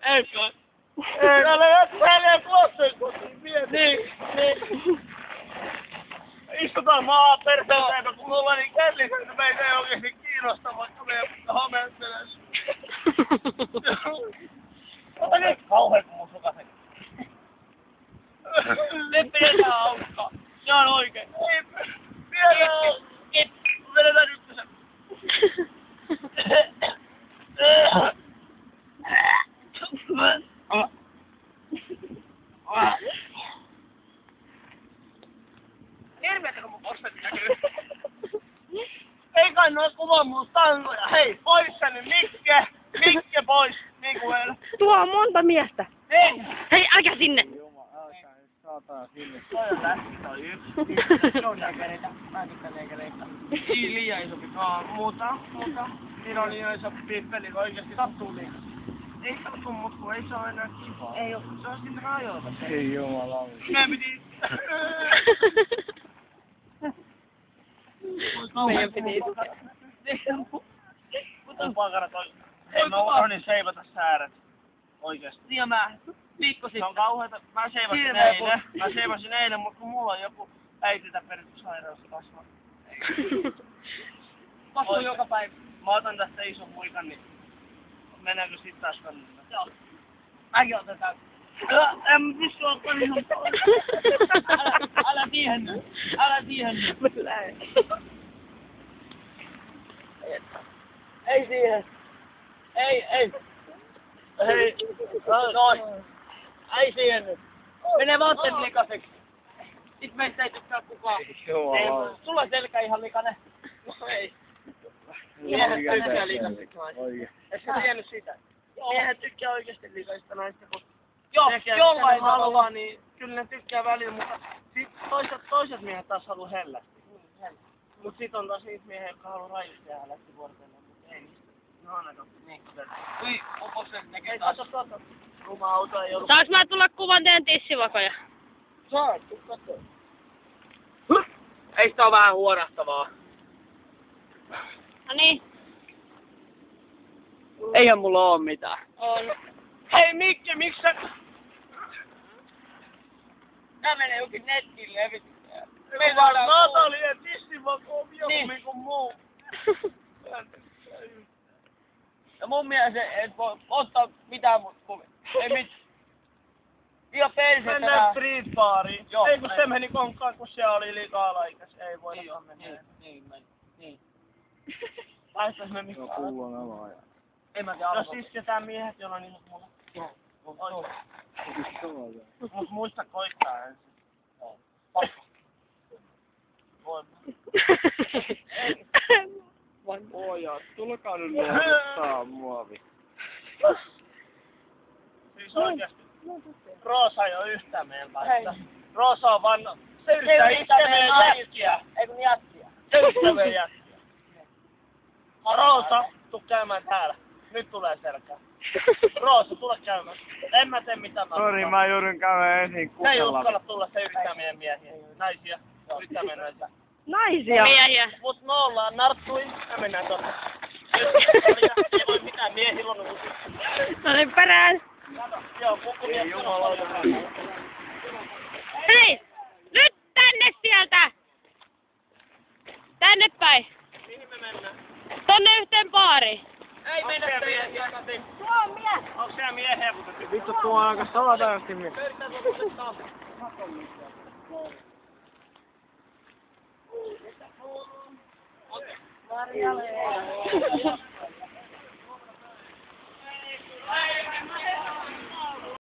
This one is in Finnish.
Eikö? Täällä jättelee tuossa kotiin vielä. Niin. Istutaan maa perseeltä, kun mulla on niin källiset, että meitä ei oikeesti kiinnosta, vaikka meidän homeetteles. Ota nyt kauhean, kun mun sukasen. Nyt pidetään hauskaa. Se on oikein. Ei, vielä on. Vedetään ykkösen. Hirveetä, kun mun posvet näkyy. Ei kai noin kuva mun tangoja. Hei, pois sä nyt, Mikke! Mikke pois, Miguel. Tuo on monta miestä. Ei. Hei, älkää sinne. Älkää nyt saatana sinne. Toi on lähti, toi yksi. Se on lääkäreitä. Mäkin lääkäreitä. Ei liian isompi. Muuta. Siinä on niin iso pippeli, kun oikeesti sattuu liikaa. Ei sattu mut, kun ei se oo enää kivaa. Ei oo, se on sitten rajoita. Ei jumalauta. Meidän piti... Meidän piti. On pakana toi. Ei mä unohdin seivata sääret. Oikeesti. Ja mä viikko Se sitten. on kauheeta. Mä seivasin eilen, mutta kun mulla on joku äititä perityssairaus kasvaa. Kasvuu joka päivä. Mä otan tästä ison muikan, niin mennäänkö sit taas kannattaa? Joo. Mäkin otetaan. En pysty ottaa ihan Älä siihen nyt. Älä siihen nyt. Ei siihen. Ei. Hei, Noin. Ei siihen nyt. Mene vaatteet likaseksi. Sit meistä ei tykkää kukaan. Jumalauta. Sulla on selkä ihan likainen. No ei. Miehet tykkää likaisista naisista. Et sä tiennyt sitä? Miehet tykkää oikeesti likaisista naisista, kun jollain haluaa, niin kyllä ne tykkää välillä, mutta Sit toiset miehet taas haluu hellästi. Mut sit on taas niitä miehiä, jotka haluu rajusti ja hellästi vuorotella, mut ei niistä. No ainakaan niin kuten. Ui, opoksen näkee Ei taas. kato. Ruma auto ei ollut. Saas mä tulla kuvan teidän tissivakoja? Saat, tuu kattoo. Ei sitä oo vähän huorahtavaa. No niin. Eihän mulla oo mitään. On. Hei Mikki, miksi sä... Tää menee jokin nettiin levitykseen. Natalia tissivako on mieluummin Niin. kuin muu. Ja mun mielestä et voi ottaa mitään kuvia. Ei mitään. Ihan persettä Mennään vähän. street baariin. Joo, Ei kun se mennään. meni konkkaan, kun se oli liikaa alaikäs. Ei voi Niin, mennä. niin. Päästäis me mitään. En mä tiedä. Jos isketään miehet, joilla on isot mulle. Joo. Mut muista koittaa ensin. Voima. Pojat, tulkaa nyt luovuttaa muovi. Siis oikeesti. Roosa ei oo yhtään meidän Hei. kanssa. Roosa on vaan... Se yrittää iskeä meidän jätkiä. Ei kun jätkiä. Se yrittää meidän jätkiä. Roosa, tuu käymään täällä. Nyt tulee selkää. Roosa, tule käymään. En mä tee mitään. Sori, mä joudun käymään ensin Se ei uskalla kukella. tulla, se yrittää meidän miehiä. Naisia. Yrittää meidän naisia. Naisia. Miehiä. Mut me ollaan narttui. Me mennään tonne. Ei voi mitään, miehillä on uusi. No niin, perään. Joo, pukkulia. Ei jumalauta. Hei! Nyt tänne sieltä! Tänne päin. Mihin me mennään? Tonne yhteen baariin. Ei mennä Onks siellä teidän. miehiä? Tuo on mies. Onks siellä miehiä, kun te Vittu, tuo on aika salatajasti mies. Pöytään lopettaa. Marjalle.